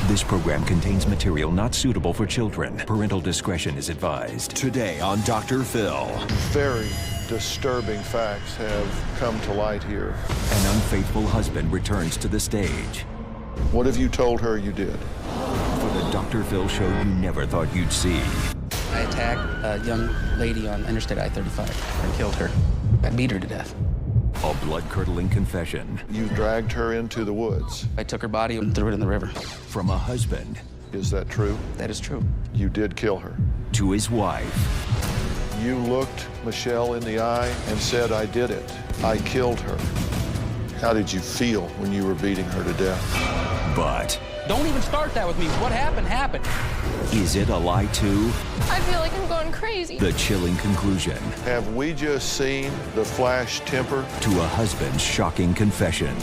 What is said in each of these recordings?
This program contains material not suitable for children. Parental discretion is advised. Today on Dr. Phil. Very disturbing facts have come to light here. An unfaithful husband returns to the stage. What have you told her you did? For the Dr. Phil show you never thought you'd see. I attacked a young lady on Interstate I-35 and killed her. I beat her to death. A blood-curdling confession. You dragged her into the woods. I took her body and threw it in the river. From a husband. Is that true? That is true. You did kill her. To his wife. You looked Michelle in the eye and said, I did it. I killed her. How did you feel when you were beating her to death? But Don't even start that with me. What happened, happened. is it a lie too? I feel like I'm going crazy. The chilling conclusion Have we just seen the flash temper? to a husband's shocking confessions.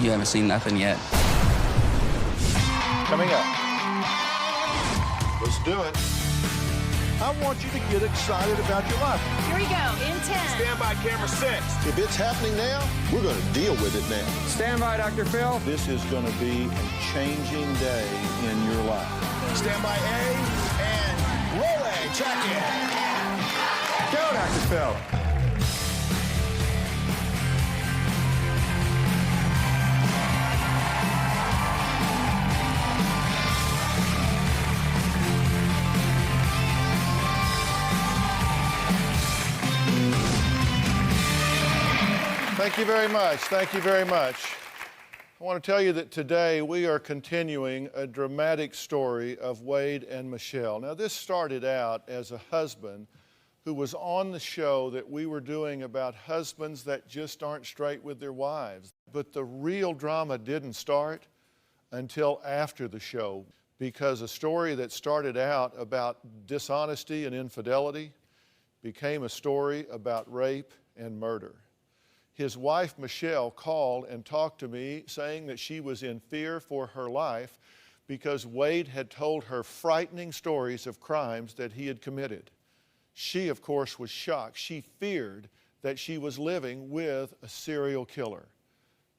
You haven't seen nothing yet. Coming up. Let's do it. I want you to get excited about your life. Here we go, in 10. Stand by, camera 6. If it's happening now, we're going to deal with it now. Stand by, Dr. Phil. This is going to be a changing day in your life. Stand by A and roll A. Check in. Go, Dr. Phil. Thank you very much. Thank you very much. I want to tell you that today we are continuing a dramatic story of Wade and Michelle. Now, this started out as a husband who was on the show that we were doing about husbands that just aren't straight with their wives. But the real drama didn't start until after the show, because a story that started out about dishonesty and infidelity became a story about rape and murder. His wife, Michelle, called and talked to me saying that she was in fear for her life because Wade had told her frightening stories of crimes that he had committed. She, of course, was shocked. She feared that she was living with a serial killer.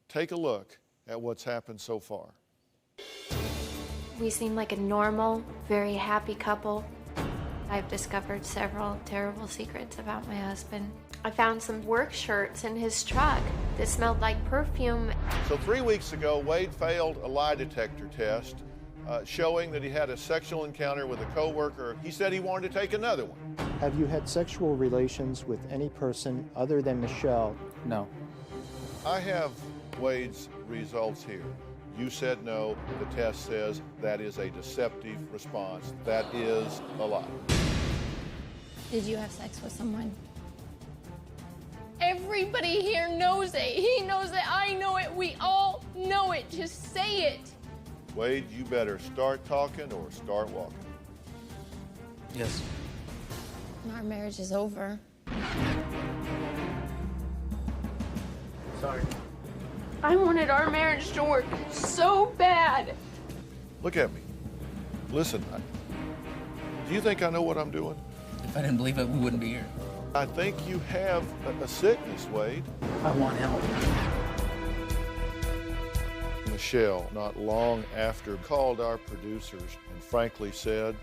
Take a look at what's happened so far. We seem like a normal, very happy couple. I've discovered several terrible secrets about my husband. I found some work shirts in his truck that smelled like perfume. So 3 weeks ago, Wade failed a lie detector test showing that he had a sexual encounter with a coworker. He said he wanted to take another one. Have you had sexual relations with any person other than Michelle? No. I have Wade's results here. You said no. The test says that is a deceptive response. That is a lie. Did you have sex with someone? Everybody here knows it. He knows it. I know it. We all know it. Just say it. Wade, you better start talking or start walking. Yes. Our marriage is over. Sorry. I wanted our marriage to work so bad. Look at me. Listen, do you think I know what I'm doing? If I didn't believe it, we wouldn't be here. I think you have a sickness, Wade. I want help. Michelle, not long after, called our producers and frankly said,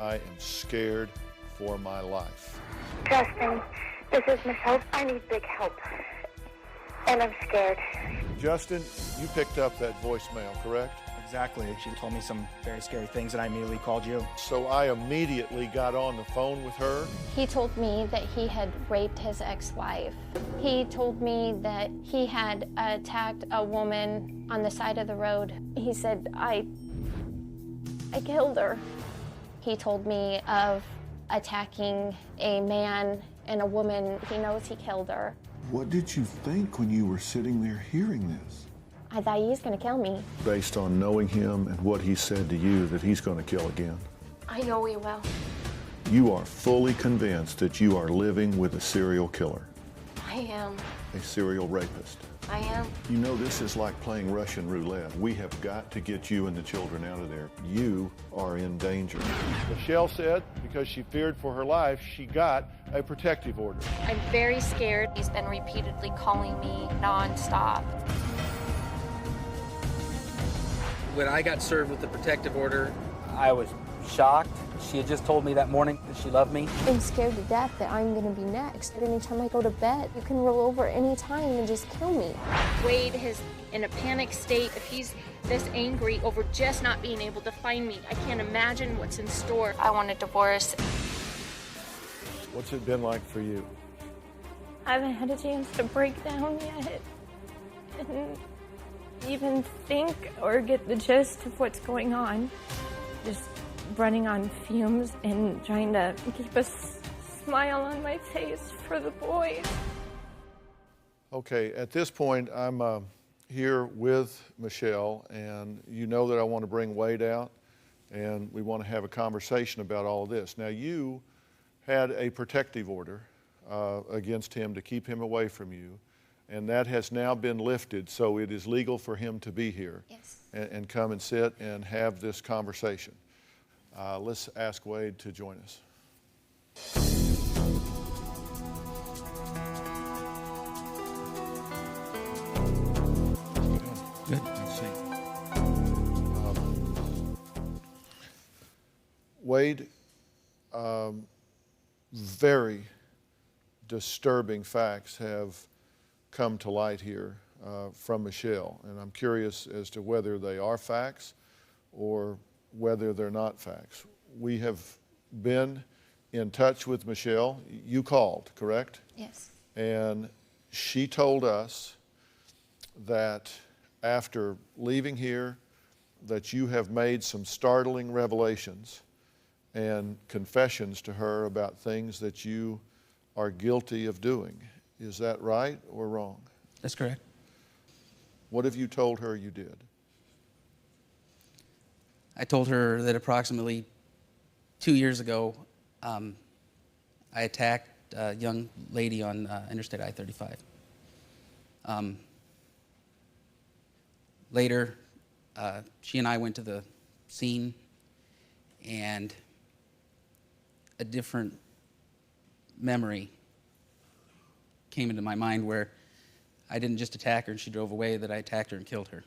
I am scared for my life. Justin, this is Michelle. I need big help. And I'm scared. Justin, you picked up that voicemail, correct? Exactly. She told me some very scary things and I immediately called you. So I immediately got on the phone with her. He told me that he had raped his ex-wife. He told me that he had attacked a woman on the side of the road. He said, I killed her. He told me of attacking a man and a woman. He knows he killed her. What did you think when you were sitting there hearing this? I thought he was gonna kill me. Based on knowing him and what he said to you, that he's going to kill again. I know he will. You are fully convinced that you are living with a serial killer, I am. a serial rapist. I am. You know, this is like playing Russian roulette. We have got to get you and the children out of there. You are in danger. Michelle said because she feared for her life, she got a protective order. I'm very scared. He's been repeatedly calling me nonstop. When I got served with the protective order, I was shocked. She had just told me that morning that she loved me. I'm scared to death that I'm gonna be next. Anytime I go to bed, you can roll over any time and just kill me. Wade is in a panic state. If he's this angry over just not being able to find me, I can't imagine what's in store. I want a divorce. What's it been like for you? I haven't had a chance to break down yet and even think or get the gist of what's going on. Just running on fumes and trying to keep a smile on my face for the boys. Okay, at this point, I'm here with Michelle, and you know that I want to bring Wade out, and we want to have a conversation about all of this. Now, you had a protective order against him to keep him away from you, and that has now been lifted, so it is legal for him to be here. Yes. And come and sit and have this conversation. Let's ask Wade to join us. Good. Let's see. Wade, very disturbing facts have come to light here from Michelle, and I'm curious as to whether they are facts or whether they're not facts. We have been in touch with Michelle. You called, correct? Yes. And she told us that after leaving here, that you have made some startling revelations and confessions to her about things that you are guilty of doing. Is that right or wrong? That's correct. What have you told her you did? I told her that approximately 2 years ago, I attacked a young lady on Interstate I-35. Later, she and I went to the scene, and a different memory came into my mind where I didn't just attack her and she drove away, that I attacked her and killed her.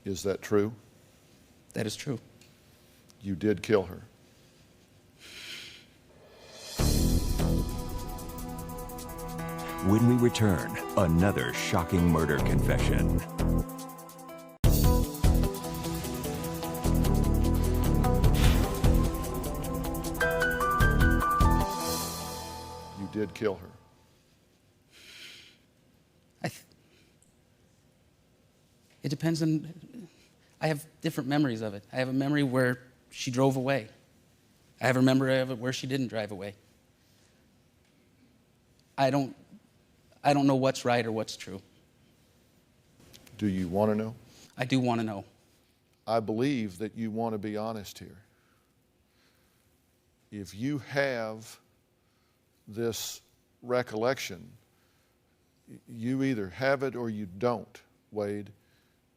Is that true? That is true. You did kill her. When we return, another shocking murder confession. You did kill her. It depends on, I have different memories of it. I have a memory where she drove away. I have a memory of it where she didn't drive away. I don't know what's right or what's true. Do you want to know? I do want to know. I believe that you want to be honest here. If you have this recollection, you either have it or you don't, Wade.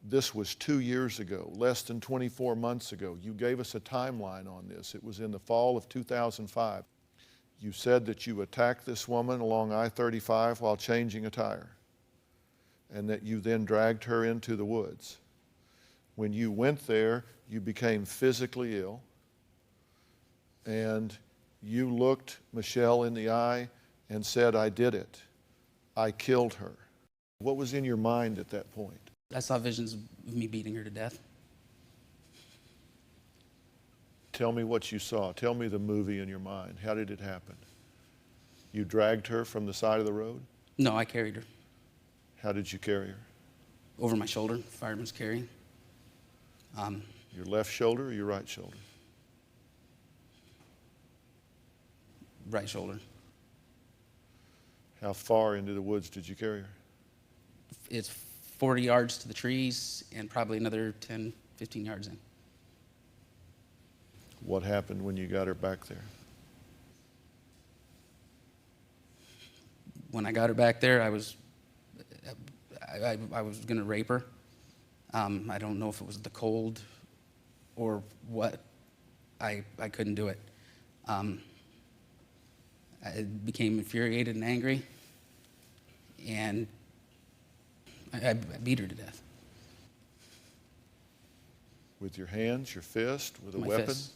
This was 2 years ago, less than 24 months ago. You gave us a timeline on this. It was in the fall of 2005. You said that you attacked this woman along I-35 while changing a tire, and that you then dragged her into the woods. When you went there, you became physically ill, and you looked Michelle in the eye and said, "I did it. I killed her." What was in your mind at that point? I saw visions of me beating her to death. Tell me what you saw. Tell me the movie in your mind. How did it happen? You dragged her from the side of the road? No, I carried her. How did you carry her? Over my shoulder, fireman's carry. Your left shoulder or your right shoulder? Right shoulder. How far into the woods did you carry her? It's 40 yards to the trees and probably another 10, 15 yards in. What happened when you got her back there? When I got her back there, I was going to rape her. I don't know if it was the cold or what. I couldn't do it. I became infuriated and angry, and I beat her to death. With your hands, your fist, with a My weapon? fists.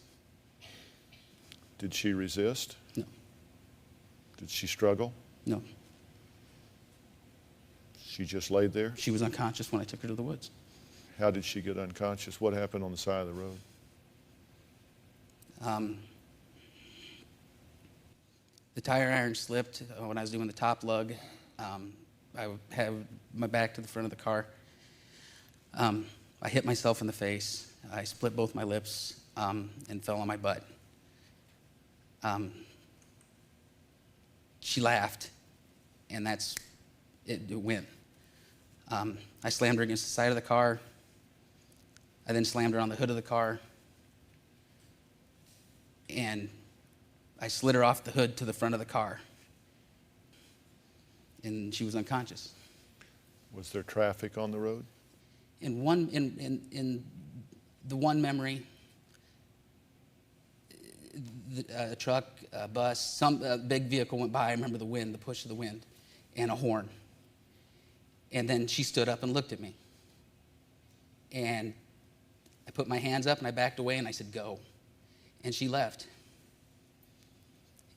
Did she resist? No. Did she struggle? No. She just laid there? She was unconscious when I took her to the woods. How did she get unconscious? What happened on the side of the road? The tire iron slipped when I was doing the top lug. I had my back to the front of the car. I hit myself in the face. I split both my lips and fell on my butt. She laughed, and that's it. It went. I slammed her against the side of the car. I then slammed her on the hood of the car, and I slid her off the hood to the front of the car, and she was unconscious. Was there traffic on the road? In the one memory, a truck, a bus, some big vehicle went by. I remember the wind, the push of the wind, and a horn. And then she stood up and looked at me. And I put my hands up and I backed away and I said, "Go." And she left.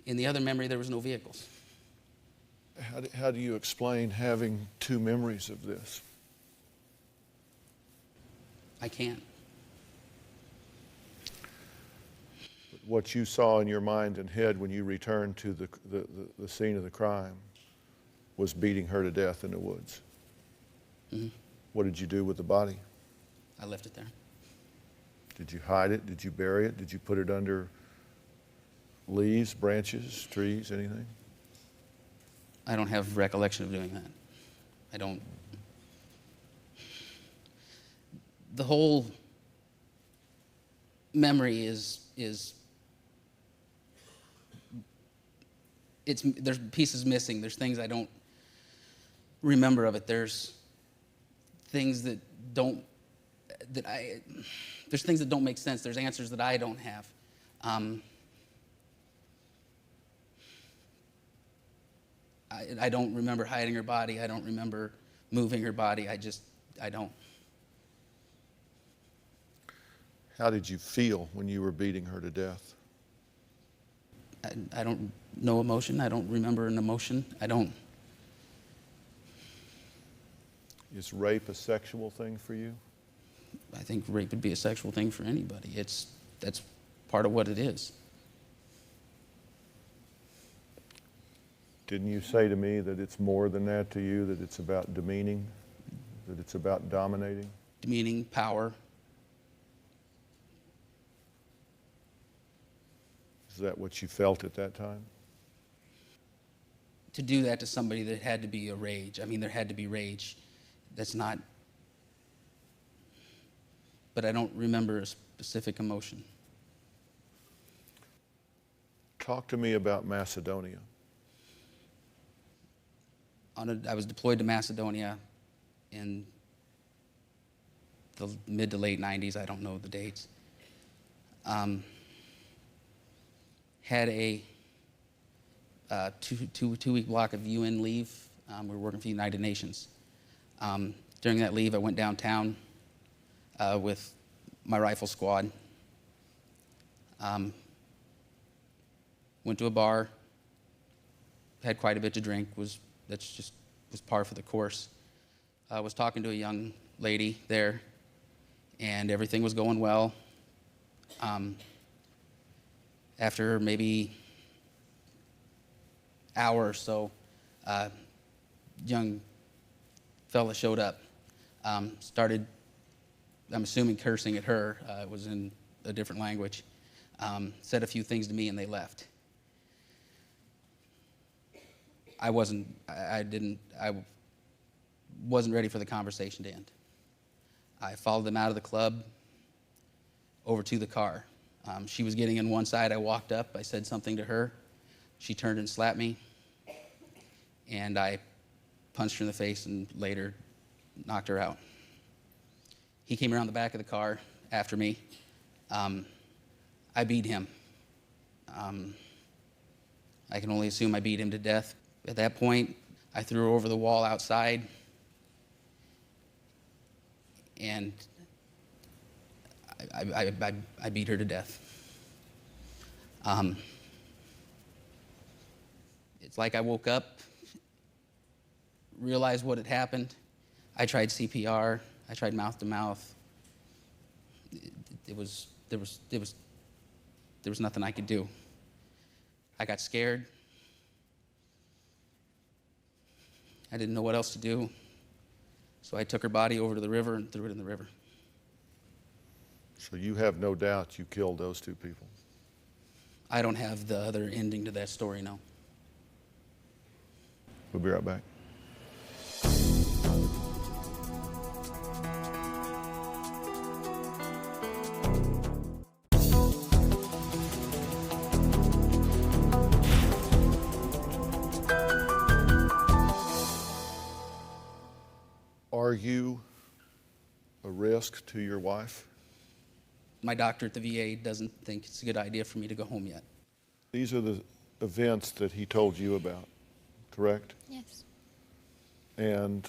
In the other memory, there was no vehicles. How do you explain having two memories of this? I can't. What you saw in your mind and head when you returned to the scene of the crime was beating her to death in the woods. Mm-hmm. What did you do with the body? I left it there. Did you hide it? Did you bury it? Did you put it under leaves, branches, trees, anything? I don't have recollection of doing that. I don't. The whole memory is there's pieces missing. There's things I don't remember of it. There's things that don't make sense. There's answers that I don't have. I don't remember hiding her body. I don't remember moving her body. I don't. How did you feel when you were beating her to death? I don't know emotion. I don't remember an emotion. I don't. Is rape a sexual thing for you? I think rape would be a sexual thing for anybody. That's part of what it is. Didn't you say to me that it's more than that to you, that it's about demeaning, that it's about dominating? Demeaning, power. Is that what you felt at that time? To do that to somebody, there had to be a rage. I mean, there had to be rage. That's not. But I don't remember a specific emotion. Talk to me about Macedonia. I was deployed to Macedonia in the mid to late 90s. I don't know the dates. Had a two-week block of UN leave. We were working for the United Nations. During that leave, I went downtown with my rifle squad. Went to a bar. Had quite a bit to drink. Was par for the course. I was talking to a young lady there, and everything was going well. After maybe hour or so, young fella showed up, started, I'm assuming, cursing at her. It was in a different language. Said a few things to me, and they left. I wasn't ready for the conversation to end. I followed them out of the club over to the car. She was getting in one side. I walked up. I said something to her. She turned and slapped me. And I punched her in the face and later knocked her out. He came around the back of the car after me. I beat him. I can only assume I beat him to death. At that point, I threw her over the wall outside, and I beat her to death. It's like I woke up, realized what had happened. I tried CPR. I tried mouth to mouth. There was nothing I could do. I got scared. I didn't know what else to do. So I took her body over to the river and threw it in the river. So you have no doubt you killed those two people? I don't have the other ending to that story, no. We'll be right back. Are you a risk to your wife? My doctor at the VA doesn't think it's a good idea for me to go home yet. These are the events that he told you about, correct? Yes. And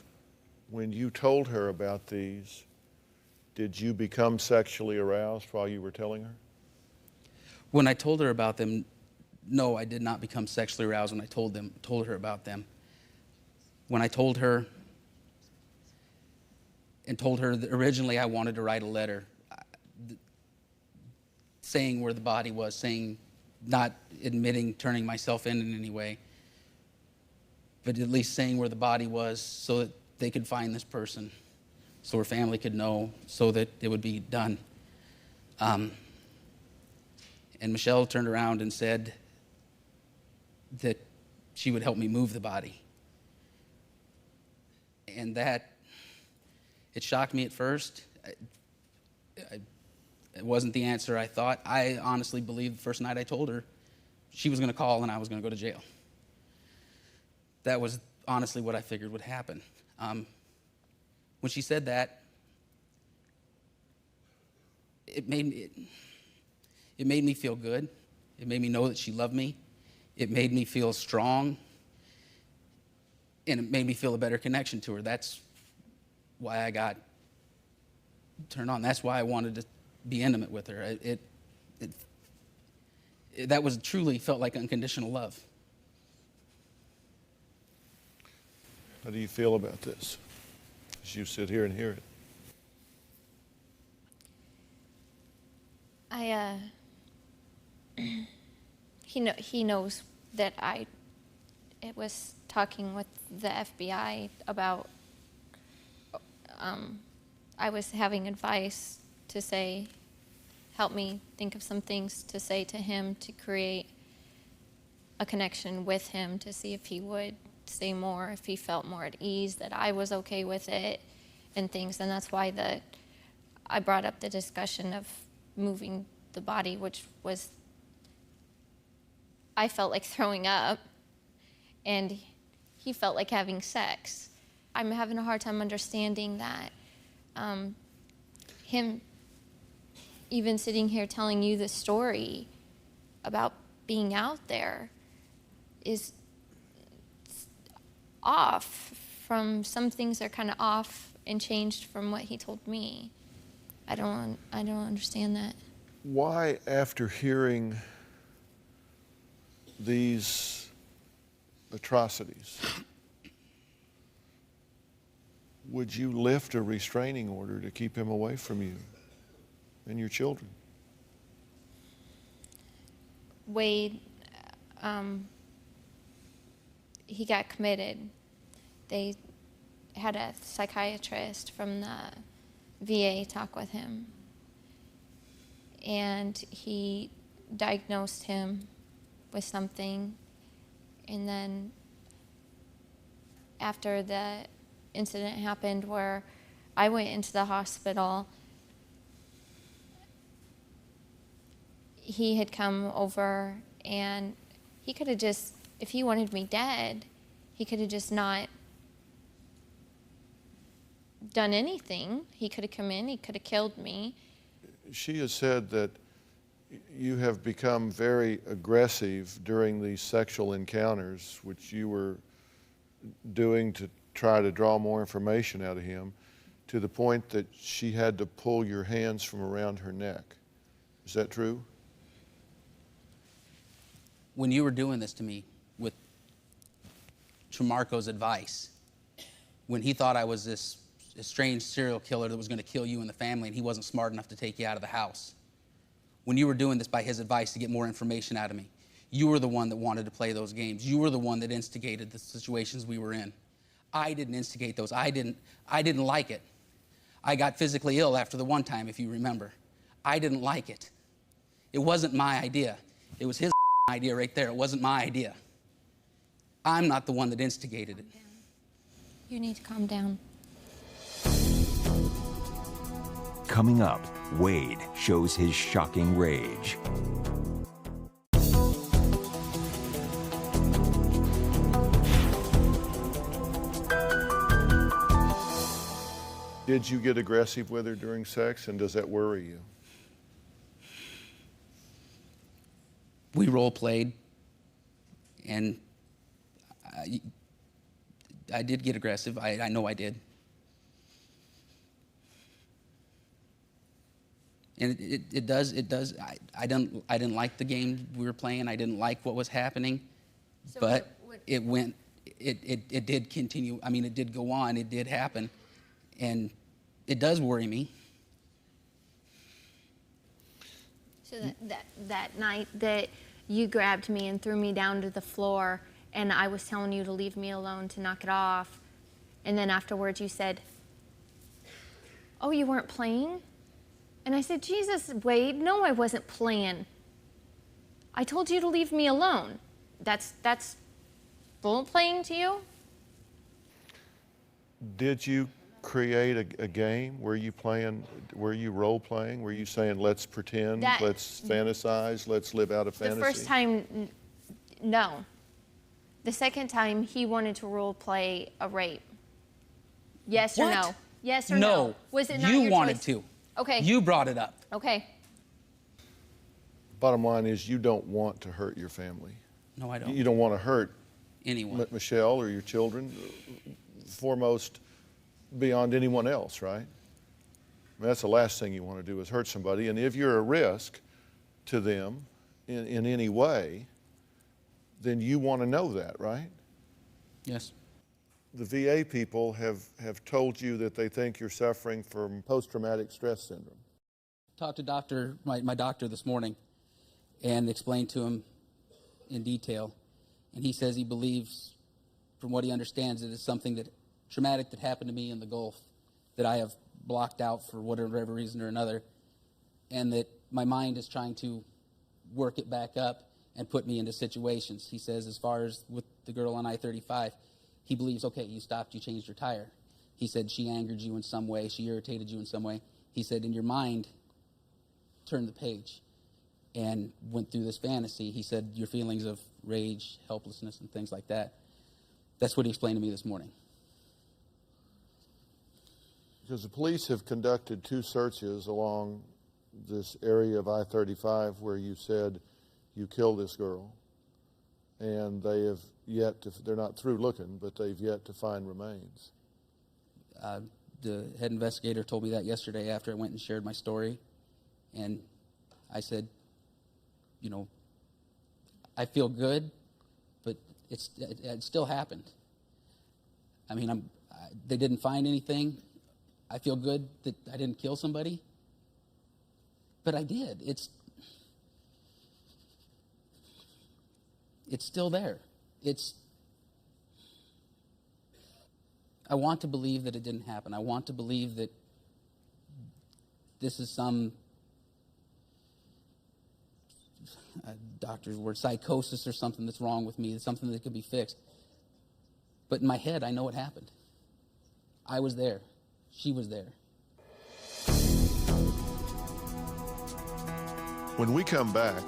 when you told her about these, did you become sexually aroused while you were telling her? When I told her about them, no, I did not become sexually aroused when I told her about them. When I told her that originally I wanted to write a letter saying where the body was, saying, not admitting turning myself in any way, but at least saying where the body was so that they could find this person, so her family could know, so that it would be done. And Michelle turned around and said that she would help me move the body. And that, it shocked me at first. It wasn't the answer I thought. I honestly believed the first night I told her she was going to call and I was going to go to jail. That was honestly what I figured would happen. When she said that, it made me feel good. It made me know that she loved me. It made me feel strong. And it made me feel a better connection to her. That's why I got turned on. That's why I wanted to be intimate with her. That was truly felt like unconditional love. How do you feel about this as you sit here and hear it? He knows that I was talking with the FBI about, I was having advice to say, help me think of some things to say to him to create a connection with him, to see if he would say more, if he felt more at ease, that I was okay with it and things. And that's why I brought up the discussion of moving the body, which was, I felt like throwing up and he felt like having sex. I'm having a hard time understanding that him even sitting here telling you the story about being out there is off from, some things are kind of off and changed from what he told me. I don't understand that. Why, after hearing these atrocities, would you lift a restraining order to keep him away from you and your children? Wade, he got committed. They had a psychiatrist from the VA talk with him, and he diagnosed him with something, and then after the incident happened where I went into the hospital, he had come over and he could have just, if he wanted me dead, he could have just not done anything. He could have come in, he could have killed me. She has said that you have become very aggressive during these sexual encounters, which you were doing to try to draw more information out of him, to the point that she had to pull your hands from around her neck. Is that true? When you were doing this to me with Tremarco's advice, when he thought I was this estranged serial killer that was going to kill you and the family, and he wasn't smart enough to take you out of the house, when you were doing this by his advice to get more information out of me, you were the one that wanted to play those games. You were the one that instigated the situations we were in. I didn't instigate those. I didn't like it. I got physically ill after the one time, if you remember. I didn't like it. It wasn't my idea. It was his idea right there. It wasn't my idea. I'm not the one that instigated it. You need to calm down. Coming up, Wade shows his shocking rage. Did you get aggressive with her during sex, and does that worry you? We role played, and I did get aggressive. I know I did. And it does. I didn't like the game we were playing. I didn't like what was happening, but it did continue. I mean, it did go on. It did happen, and it does worry me. So that night that you grabbed me and threw me down to the floor, and I was telling you to leave me alone, to knock it off, and then afterwards you said, "Oh, you weren't playing?" And I said, "Jesus, Wade, no, I wasn't playing. I told you to leave me alone." That's role playing to you? Did you create a game? Were you role playing? Were you saying, let's pretend, let's fantasize, let's live out a fantasy? The first time, no. The second time, he wanted to role play a rape. Yes or no? Yes or no? Was it not your choice? You wanted to. Okay. You brought it up. Okay. Bottom line is, you don't want to hurt your family. No, I don't. You don't want to hurt anyone. Michelle or your children, foremost beyond anyone else, right? I mean, that's the last thing you want to do is hurt somebody. And if you're a risk to them in any way, then you want to know that, right? Yes. The VA people have told you that they think you're suffering from post-traumatic stress syndrome. Talked to my doctor this morning and explained to him in detail. And he says he believes, from what he understands, it is something that traumatic that happened to me in the Gulf that I have blocked out for whatever reason or another, and that my mind is trying to work it back up and put me into situations. He says, as far as with the girl on I-35, he believes, okay, you stopped, you changed your tire. He said she angered you in some way, she irritated you in some way. He said, in your mind, turn the page and went through this fantasy. He said, your feelings of rage, helplessness, and things like that. That's what he explained to me this morning. Because the police have conducted 2 searches along this area of I-35 where you said you killed this girl, and they have yet to, they're not through looking, but they've yet to find remains. The head investigator told me that yesterday after I went and shared my story, and I said, you know, I feel good, but it still happened. I mean, they didn't find anything. I feel good that I didn't kill somebody, but I did. It's still there. I want to believe that it didn't happen. I want to believe that this is some doctor's word, psychosis or something that's wrong with me. It's something that could be fixed. But in my head, I know it happened. I was there. She was there. When we come back,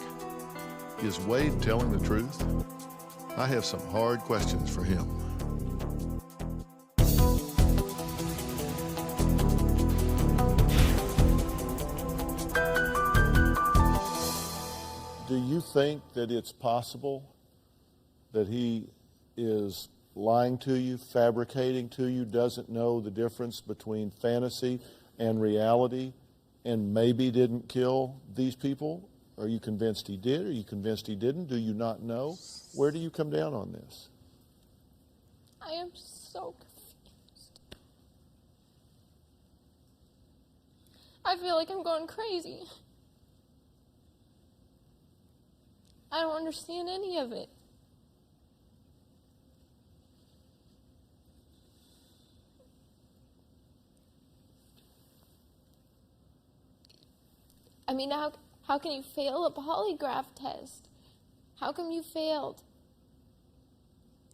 is Wade telling the truth? I have some hard questions for him. Do you think that it's possible that he is lying to you, fabricating to you, doesn't know the difference between fantasy and reality, and maybe didn't kill these people? Are you convinced he did? Are you convinced he didn't? Do you not know? Where do you come down on this? I am so confused. I feel like I'm going crazy. I don't understand any of it. I mean, how can you fail a polygraph test? How come you failed?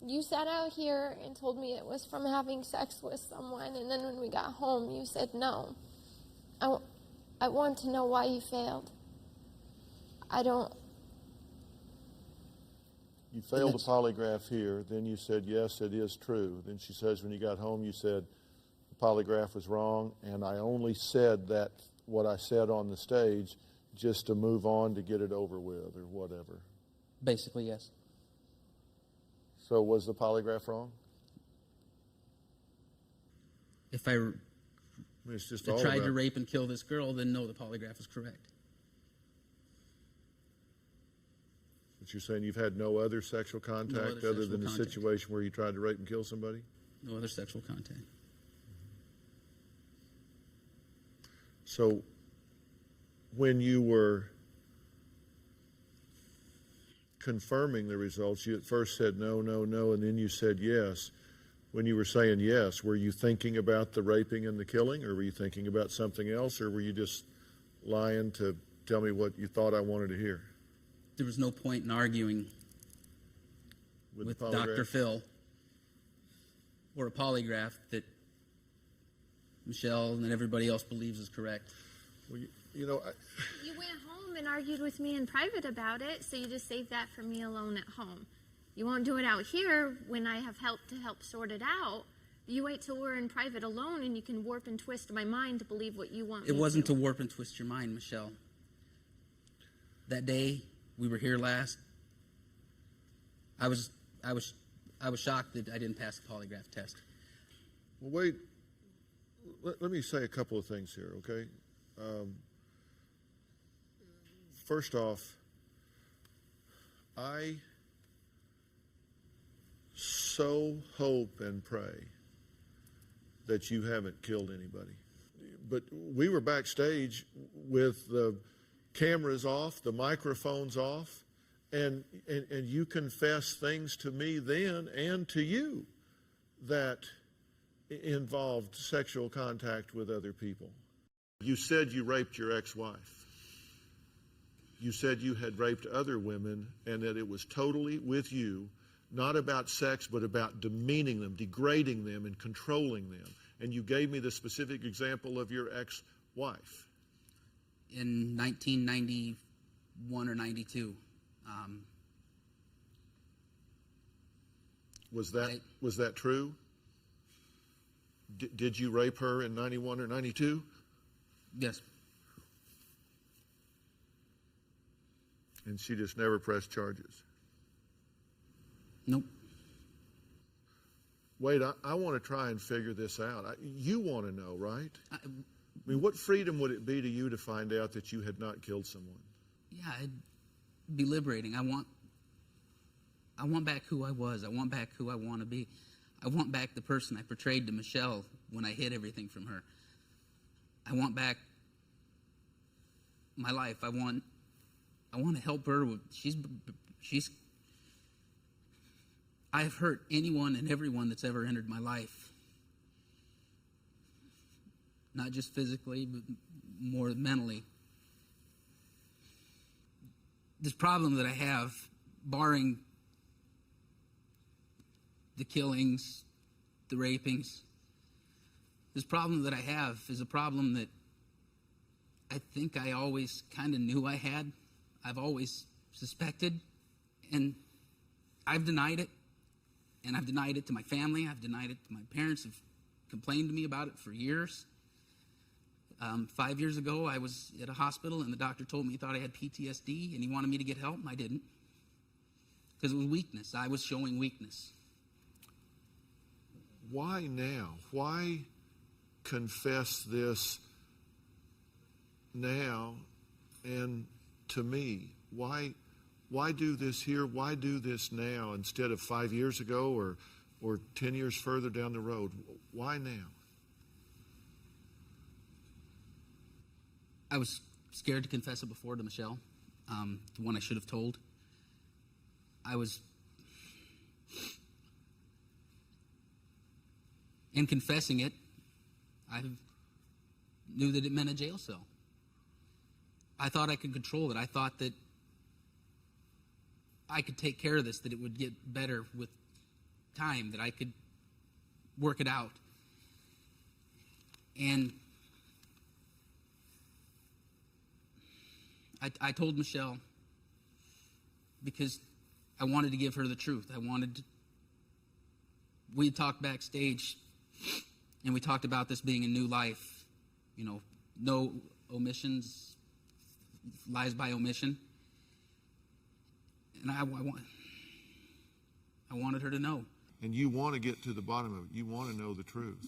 You sat out here and told me it was from having sex with someone, and then when we got home, you said no. I want to know why you failed. I don't... You failed a polygraph here, then you said, yes, it is true. Then she says, when you got home, you said the polygraph was wrong, and I only said that, what I said on the stage, just to move on to get it over with or whatever. Basically, yes. So was the polygraph wrong? If I It's just tried all to about- rape and kill this girl, then no, the polygraph is correct. But you're saying you've had no other sexual contact other other sexual than the contact. situation where you tried to rape and kill somebody? No other sexual contact. So when you were confirming the results, you at first said no, no, no, and then you said yes. When you were saying yes, were you thinking about the raping and the killing, or were you thinking about something else, or were you just lying to tell me what you thought I wanted to hear? There was no point in arguing with the Dr. polygraph? Phil or a polygraph that Michelle and everybody else believes is correct. Well, you know, You went home and argued with me in private about it, so you just saved that for me alone at home. You won't do it out here when I have help to help sort it out. You wait till we're in private alone and you can warp and twist my mind to believe what you want me It wasn't to. to warp and twist your mind, Michelle. That day we were here last, I was shocked that I didn't pass the polygraph test. well, wait. Let me say a couple of things here, okay? First off, I so hope and pray that you haven't killed anybody. But we were backstage with the cameras off, the microphones off, and you confessed things to me then and to you that involved sexual contact with other people. You said you raped your ex-wife. You said you had raped other women and that it was totally with you, not about sex, but about demeaning them, degrading them, and controlling them. And you gave me the specific example of your ex-wife. In 1991 or 92, Was that true? Did you rape her in 91 or 92? yes, And she just never pressed charges? nope. Wait, I want to try and figure this out. You want to know, right? I mean, what freedom would it be to you to find out that you had not killed someone? Yeah, it'd be liberating. I want back who I was. I want back who I want to be. I want back the person I portrayed to Michelle when I hid everything from her. I want back my life. I want to help her. I've hurt anyone and everyone that's ever entered my life. Not just physically, but more mentally. This problem that I have, barring the killings, the rapings, this problem that I have is a problem that I think I always kind of knew I had. I've always suspected, and I've denied it. And I've denied it to my family. I've denied it to my parents have complained to me about it for years. 5 years ago, I was at a hospital, and the doctor told me he thought I had PTSD, and he wanted me to get help, and I didn't. Because it was weakness. I was showing weakness. why now? Why confess this now and to me? Why do this here? Why do this now instead of 5 years ago or 10 years further down the road? Why now? I was scared to confess it before to Michelle, the one I should have told. In confessing it, I knew that it meant a jail cell. I thought I could control it. I thought that I could take care of this, that it would get better with time, that I could work it out. And I told Michelle because I wanted to give her the truth. We had talked backstage, and we talked about this being a new life, no omissions, lies by omission. And I wanted her to know. And you want to get to the bottom of it. You want to know the truth.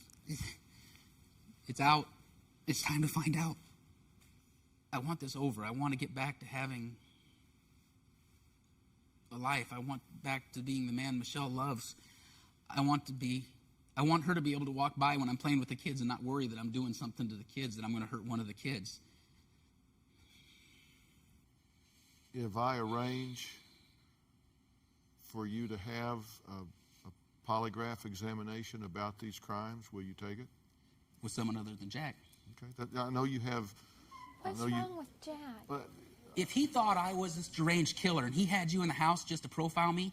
It's out. It's time to find out. I want this over. I want to get back to having a life. I want back to being the man Michelle loves. I want her to be able to walk by when I'm playing with the kids and not worry that I'm doing something to the kids, that I'm going to hurt one of the kids. If I arrange for you to have a polygraph examination about these crimes, will you take it? With someone other than Jack. Okay. I know you have... What's wrong with Jack? If he thought I was this deranged killer and he had you in the house just to profile me,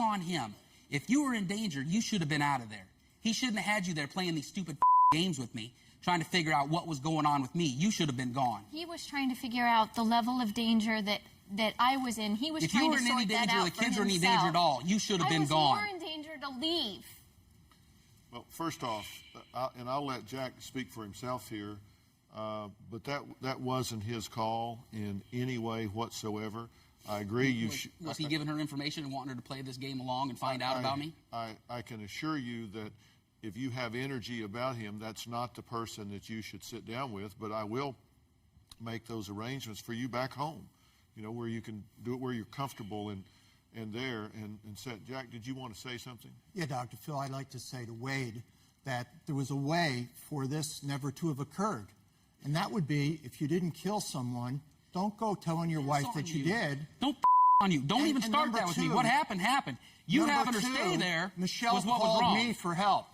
on him. If you were in danger, you should have been out of there. He shouldn't have had you there playing these stupid games with me, trying to figure out what was going on with me. You should have been gone. He was trying to figure out the level of danger that I was in. He was trying to sort that out for himself. If you were in any danger, the kids were in any danger at all, you should have been gone. I was more in danger to leave. Well, first off, and I'll let Jack speak for himself here, but that wasn't his call in any way whatsoever. I agree. Was he giving her information and wanting her to play this game along and find out about me? I can assure you that if you have energy about him, that's not the person that you should sit down with, but I will make those arrangements for you back home, where you can do it where you're comfortable and there and set. Jack, did you want to say something? Yeah, Dr. Phil, I'd like to say to Wade that there was a way for this never to have occurred. And that would be if you didn't kill someone, don't go telling your wife that you did. Don't on you. Don't even start that with me. What happened, happened. You having her stay there Michelle was what was called wrong. me for help.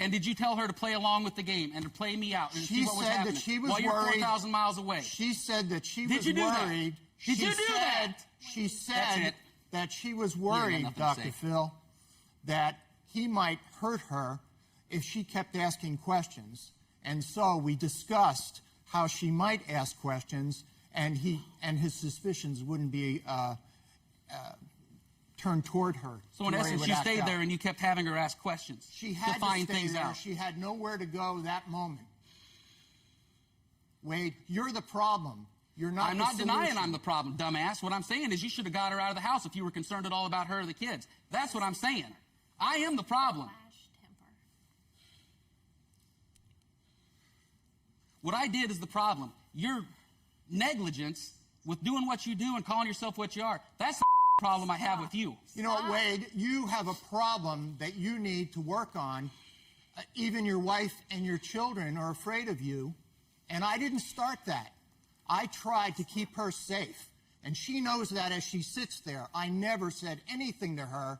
And did you tell her to play along with the game and to play me out and see what was happening? That she was while you're worried, 4,000 miles away? She said that she did was you do worried. That? Did you do that? She said that she was worried, Dr. Phil, that he might hurt her if she kept asking questions. And so we discussed how she might ask questions, and his suspicions wouldn't be turned toward her. So in essence, she stayed there, and you kept having her ask questions to find things out. She had nowhere to go that moment. Wade, you're the problem. You're not. I'm not denying I'm the problem, dumbass. What I'm saying is you should have got her out of the house if you were concerned at all about her or the kids. That's what I'm saying. I am the problem. What I did is the problem. Your negligence with doing what you do and calling yourself what you are, that's the problem I have with you. You know what, Wade? You have a problem that you need to work on. Even your wife and your children are afraid of you, and I didn't start that. I tried to keep her safe, and she knows that as she sits there. I never said anything to her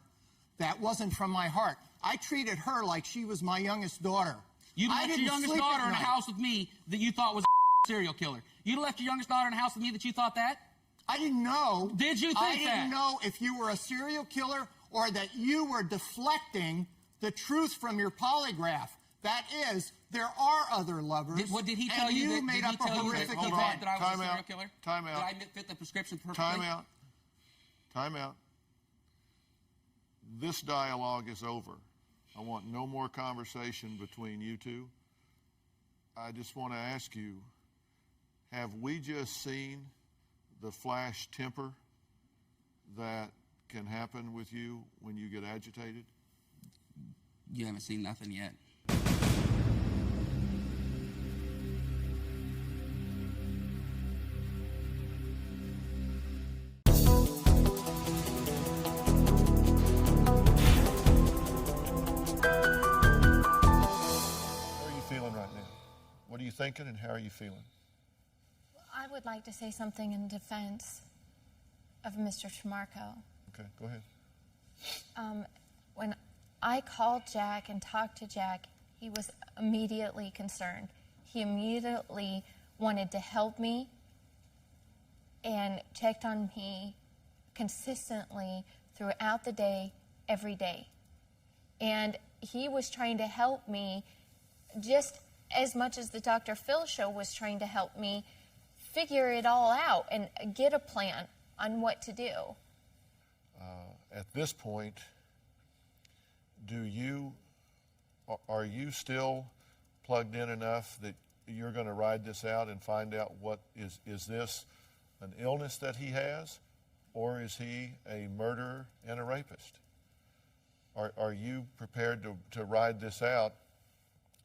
that wasn't from my heart. I treated her like she was my youngest daughter. You left your youngest daughter in a house with me that you thought was a serial killer. You left your youngest daughter in a house with me that you thought that? I didn't know. Did you think that? I didn't know if you were a serial killer or that you were deflecting the truth from your polygraph. That is, there are other lovers. What did he tell you? You made up a horrific event. That I was a serial killer? Time out. Did I fit the prescription perfectly? Time out. This dialogue is over. I want no more conversation between you two. I just want to ask you, have we just seen the flash temper that can happen with you when you get agitated? You haven't seen nothing yet. How are you feeling right now? What are you thinking and how are you feeling? I would like to say something in defense of Mr. Tremarco. Okay, go ahead. When I called Jack and talked to Jack, he was immediately concerned. He immediately wanted to help me and checked on me consistently throughout the day, every day. And he was trying to help me just as much as the Dr. Phil show was trying to help me figure it all out and get a plan on what to do. At this point, are you still plugged in enough that you're going to ride this out and find out what is this an illness that he has, or is he a murderer and a rapist? Are you prepared to ride this out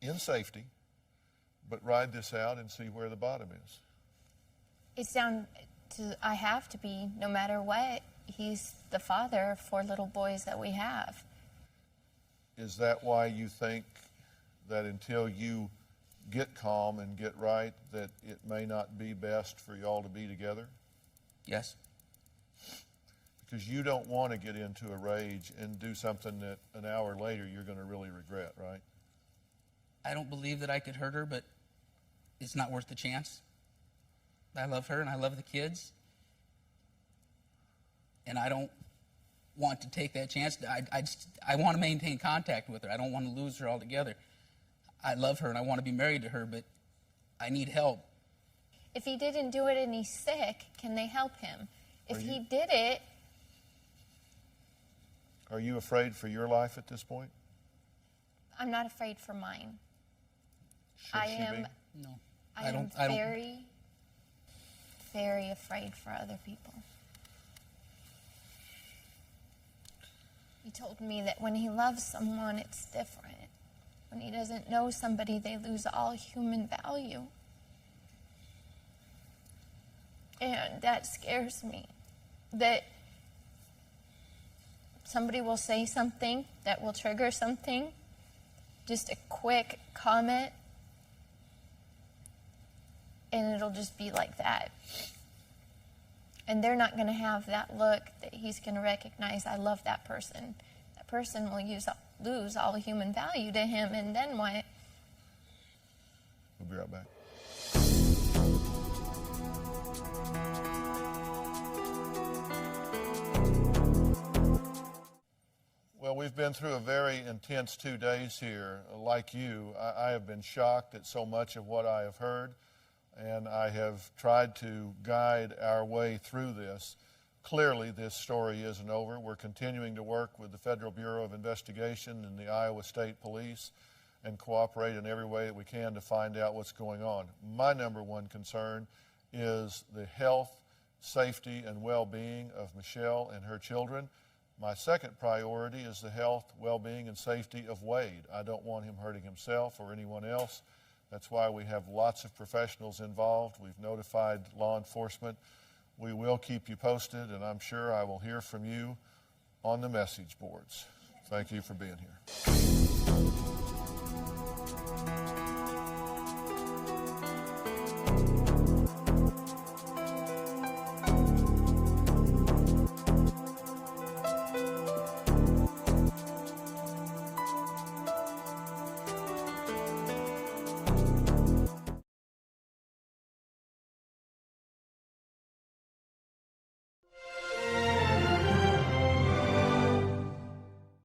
in safety, but ride this out and see where the bottom is? It's down to, I have to be, no matter what. He's the father of 4 little boys that we have. Is that why you think that until you get calm and get right, that it may not be best for y'all to be together? Yes. Because you don't want to get into a rage and do something that an hour later you're going to really regret, right? I don't believe that I could hurt her, but it's not worth the chance. I love her and I love the kids. And I don't want to take that chance. I want to maintain contact with her. I don't want to lose her altogether. I love her and I want to be married to her, but I need help. If he didn't do it and he's sick, can they help him? If he did it... Are you afraid for your life at this point? I'm not afraid for mine. Should she be? No. I am very, very afraid for other people. He told me that when he loves someone, it's different. When he doesn't know somebody, they lose all human value. And that scares me. That somebody will say something that will trigger something, just a quick comment, and it'll just be like that. And they're not going to have that look that he's going to recognize, I love that person. That person will lose all human value to him, and then what? We'll be right back. Well, we've been through a very intense 2 days here. Like you, I have been shocked at so much of what I have heard, and I have tried to guide our way through this. Clearly, this story isn't over. We're continuing to work with the Federal Bureau of Investigation and the Iowa State Police and cooperate in every way that we can to find out what's going on. My number one concern is the health, safety, and well-being of Michelle and her children. My second priority is the health, well-being, and safety of Wade. I don't want him hurting himself or anyone else. That's why we have lots of professionals involved. We've notified law enforcement. We will keep you posted, and I'm sure I will hear from you on the message boards. Thank you for being here.